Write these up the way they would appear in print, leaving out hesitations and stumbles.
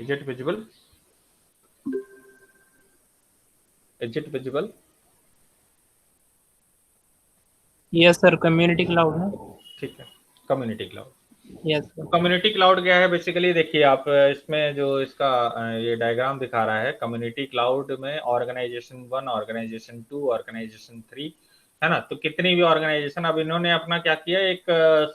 Is it visible? Is it visible? Yes sir, community cloud है। ठीक है, community cloud. Yes तो sir. Community cloud क्या है बेसिकली, देखिए आप इसमें जो इसका ये डायग्राम दिखा रहा है, कम्युनिटी क्लाउड में ऑर्गेनाइजेशन 1, ऑर्गेनाइजेशन 2, ऑर्गेनाइजेशन 3, है ना। तो कितनी भी ऑर्गेनाइजेशन, अब इन्होंने अपना क्या किया, एक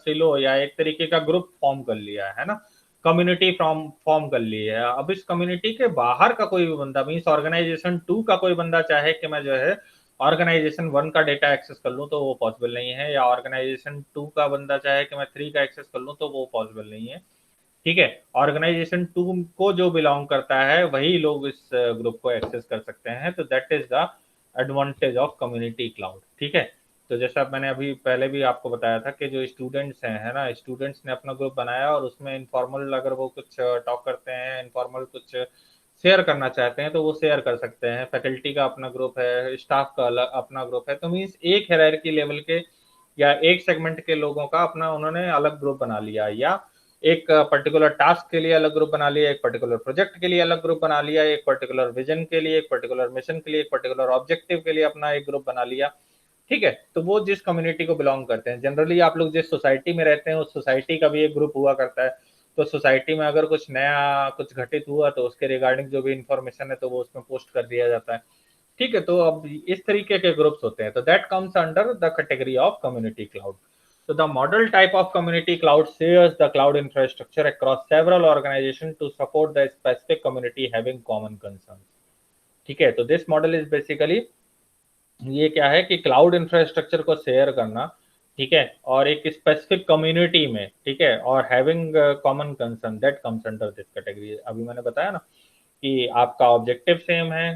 सिलो या एक तरीके का ग्रुप फॉर्म कर लिया है ना, कम्युनिटी फॉर्म कर ली है। अब इस कम्युनिटी के बाहर का कोई भी बंदा, मीन्स ऑर्गेनाइजेशन 2 का कोई बंदा चाहे कि मैं जो है ऑर्गेनाइजेशन 1 का डेटा एक्सेस कर लूं तो वो पॉसिबल नहीं है, या ऑर्गेनाइजेशन 2 का बंदा चाहे कि मैं 3 का एक्सेस कर लूं तो वो पॉसिबल नहीं है। ठीक है, ऑर्गेनाइजेशन 2 को जो बिलोंग करता है वही लोग इस ग्रुप को एक्सेस कर सकते हैं। तो that is the advantage of community cloud. ठीक है, तो जैसा मैंने अभी पहले भी आपको बताया था कि जो स्टूडेंट्स हैं, है ना, स्टूडेंट्स ने अपना ग्रुप बनाया और उसमें इनफॉर्मल अगर वो कुछ टॉक करते हैं, इनफॉर्मल कुछ शेयर करना चाहते हैं तो वो शेयर कर सकते हैं। फैकल्टी का अपना ग्रुप है, स्टाफ का अलग अपना ग्रुप है। तो मीन्स एक हायरार्की लेवल के या एक सेगमेंट के लोगों का अपना उन्होंने अलग ग्रुप बना लिया, या एक पर्टिकुलर टास्क के लिए अलग ग्रुप बना लिया, एक पर्टिकुलर प्रोजेक्ट के लिए अलग ग्रुप बना लिया, एक पर्टिकुलर विजन के लिए, एक पर्टिकुलर मिशन के लिए, एक पर्टिकुलर ऑब्जेक्टिव के लिए अपना एक ग्रुप बना लिया। ठीक है, तो वो जिस कम्युनिटी को बिलोंग करते हैं, जनरली आप लोग जिस सोसाइटी में रहते हैं उस सोसाइटी का भी एक ग्रुप हुआ करता है। तो सोसाइटी में अगर कुछ नया कुछ घटित हुआ तो उसके रिगार्डिंग जो भी इंफॉर्मेशन है तो वो उसमें पोस्ट कर दिया जाता है। ठीक है, तो अब इस तरीके के ग्रुप्स होते हैं, तो that comes under the category of community cloud. So the model type of community cloud shares the cloud infrastructure across several organizations to support the specific community having common concerns. ठीक है, तो this model is basically, ये क्या है कि cloud infrastructure को share करना, ठीक है, और एक स्पेसिफिक कम्युनिटी में, ठीक है, और having common concern, that comes under this category. अभी मैंने बताया ना कि आपका ऑब्जेक्टिव सेम है।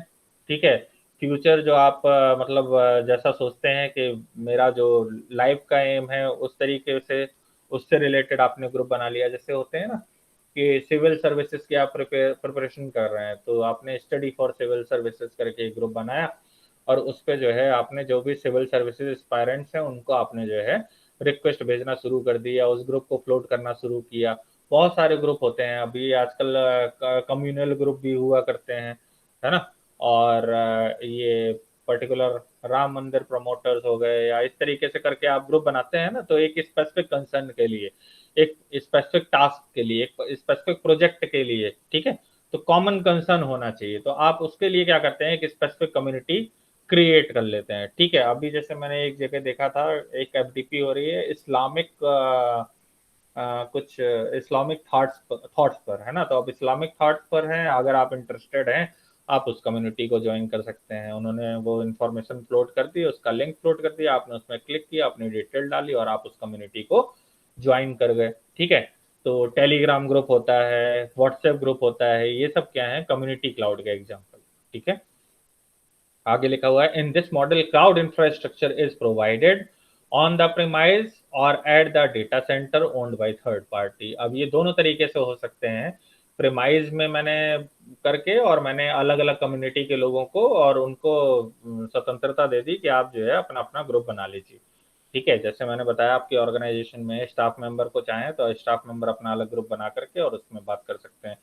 ठीक है, फ्यूचर जो आप मतलब जैसा सोचते हैं कि मेरा जो लाइफ का एम है उस तरीके से उससे रिलेटेड आपने ग्रुप बना लिया। जैसे होते हैं ना कि सिविल सर्विसेज की आप प्रिपरेशन कर रहे हैं तो आपने स्टडी फॉर सिविल सर्विसेज करके एक ग्रुप बनाया, और उस पे जो है आपने जो भी सिविल सर्विसेज एस्पायरेंट्स हैं उनको आपने जो है रिक्वेस्ट भेजना शुरू कर दिया, उस ग्रुप को फ्लोट करना शुरू किया। बहुत सारे ग्रुप होते हैं अभी आजकल, कम्युनल ग्रुप भी हुआ करते हैं, है ना। और ये पर्टिकुलर राम मंदिर प्रमोटर्स हो गए या इस तरीके से करके आप ग्रुप बनाते हैं ना, तो एक स्पेसिफिक कंसर्न के लिए, एक स्पेसिफिक टास्क के लिए, एक स्पेसिफिक प्रोजेक्ट के लिए। ठीक है, तो कॉमन कंसर्न होना चाहिए, तो आप उसके लिए क्या करते हैं, एक स्पेसिफिक कम्युनिटी क्रिएट कर लेते हैं। ठीक है, अभी जैसे मैंने एक जगह देखा था, एक एफडीपी हो रही है इस्लामिक कुछ इस्लामिक थॉट्स पर, है ना। तो अब इस्लामिक थॉट्स पर है, अगर आप इंटरेस्टेड हैं आप उस कम्युनिटी को ज्वाइन कर सकते हैं। उन्होंने वो इन्फॉर्मेशन फ्लोट कर दी, उसका लिंक फ्लोट कर दिया, आपने उसमें क्लिक किया, अपनी डिटेल डाली और आप उस कम्युनिटी को ज्वाइन कर गए। ठीक है, तो टेलीग्राम ग्रुप होता है, व्हाट्सएप ग्रुप होता है, ये सब क्या है, कम्युनिटी क्लाउड का एग्जाम्पल। ठीक है, आगे लिखा हुआ है, in this model cloud infrastructure is provided on the premise और at the data centre owned by third party. अब ये दोनों तरीके से हो सकते हैं, प्रीमाइज में मैंने करके और मैंने अलग अलग कम्युनिटी के लोगों को और उनको स्वतंत्रता दे दी कि आप जो है अपना अपना ग्रुप बना लीजिए। ठीक है, जैसे मैंने बताया आपकी ऑर्गेनाइजेशन में स्टाफ मेंबर को चाहें तो स्टाफ मेंबर अपना अलग ग्रुप बना करके और उसमें बात कर सकते हैं।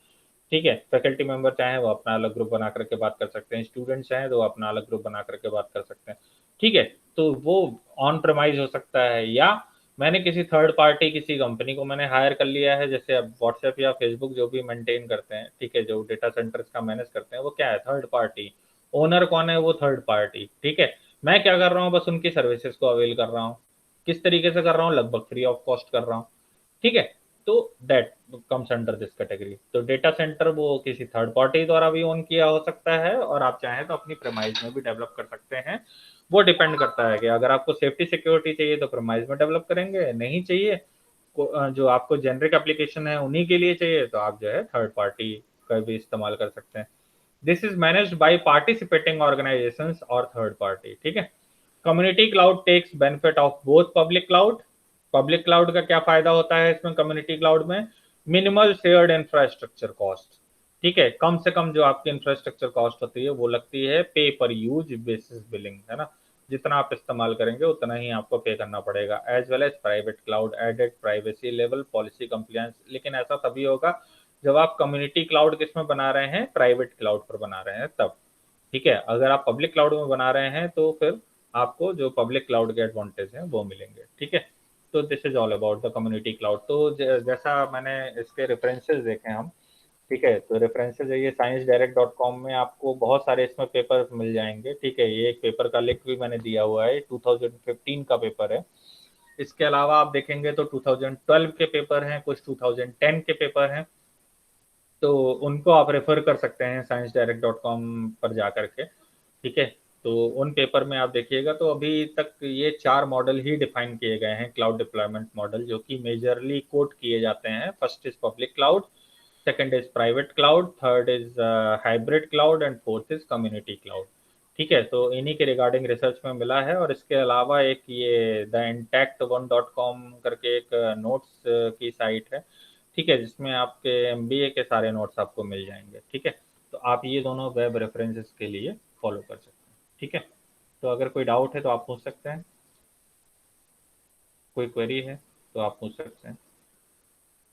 ठीक है, फैकल्टी मेंबर चाहे वो अपना अलग ग्रुप बना करके बात कर सकते हैं, स्टूडेंट चाहे तो अपना अलग ग्रुप बना करके बात कर सकते हैं। ठीक है, तो वो ऑन प्रमाइज हो सकता है, या मैंने किसी थर्ड पार्टी, किसी कंपनी को मैंने हायर कर लिया है, जैसे अब व्हाट्सएप या फेसबुक जो भी मेंटेन करते हैं, ठीक है, जो डेटा सेंटर्स का मैनेज करते हैं वो क्या है, थर्ड पार्टी। ओनर कौन है, वो थर्ड पार्टी। ठीक है, मैं क्या कर रहा हूँ, बस उनकी सर्विसेज को अवेल कर रहा हूँ। किस तरीके से कर रहा हूँ, लगभग फ्री ऑफ कॉस्ट कर रहा हूँ। ठीक है, तो that comes under this category. तो डेटा सेंटर वो किसी थर्ड पार्टी द्वारा भी ओन किया हो सकता है, और आप चाहें तो अपनी प्रेमाइज में भी डेवलप कर सकते हैं। वो डिपेंड करता है कि अगर आपको सेफ्टी सिक्योरिटी चाहिए तो प्रेमाइज में डेवलप करेंगे, नहीं चाहिए जो आपको जेनरिक एप्लीकेशन है उन्हीं के लिए चाहिए तो आप जो है थर्ड पार्टी का भी इस्तेमाल कर सकते हैं। This is managed by participating organisations और थर्ड पार्टी। ठीक है, community cloud takes benefit of both public cloud. Public cloud का क्या फायदा होता है इसमें, कम्युनिटी क्लाउड में मिनिमल शेयर्ड इंफ्रास्ट्रक्चर कॉस्ट। ठीक है, कम से कम जो आपकी इंफ्रास्ट्रक्चर कॉस्ट होती है वो लगती है पे पर यूज बेसिस बिलिंग, है ना। जितना आप इस्तेमाल करेंगे उतना ही आपको पे करना पड़ेगा। As well as private cloud added privacy level policy compliance, लेकिन ऐसा तभी होगा जब आप कम्युनिटी क्लाउड किसमें बना रहे हैं, प्राइवेट क्लाउड पर बना रहे हैं तब। ठीक है, अगर आप पब्लिक क्लाउड में बना रहे हैं तो फिर आपको जो पब्लिक क्लाउड के एडवांटेज हैं वो मिलेंगे। ठीक है, तो this is all about the community cloud. तो जैसा मैंने इसके रेफरेंसेस देखे हम, ठीक है, तो रेफरेंसेस है ये sciencedirect.com में आपको बहुत सारे इसमें पेपर मिल जाएंगे। ठीक है, ये एक पेपर का लिंक भी मैंने दिया हुआ है, 2015 का पेपर है। इसके अलावा आप देखेंगे तो 2012 के पेपर हैं, कुछ 2010 के पेपर हैं, तो उनको आप रेफर कर सकते हैं sciencedirect.com पर जा करके। ठीक है, तो उन पेपर में आप देखिएगा तो अभी तक ये 4 मॉडल ही डिफाइन किए गए हैं क्लाउड डिप्लॉयमेंट मॉडल, जो कि मेजरली कोट किए जाते हैं। First is public cloud, second is private cloud, third is hybrid cloud and fourth is community cloud. ठीक है, तो इन्हीं के रिगार्डिंग रिसर्च में मिला है। और इसके अलावा एक ये the intact one dot com करके एक नोट्स की साइट है, ठीक है, जिसमें आपके एमबीए के सारे नोट्स आपको मिल जाएंगे। ठीक है, तो आप ये दोनों वेब रेफरेंसेस के लिए फॉलो कर सकते हैं। ठीक है, तो अगर कोई डाउट है तो आप पूछ सकते हैं, कोई क्वेरी है तो आप पूछ सकते हैं।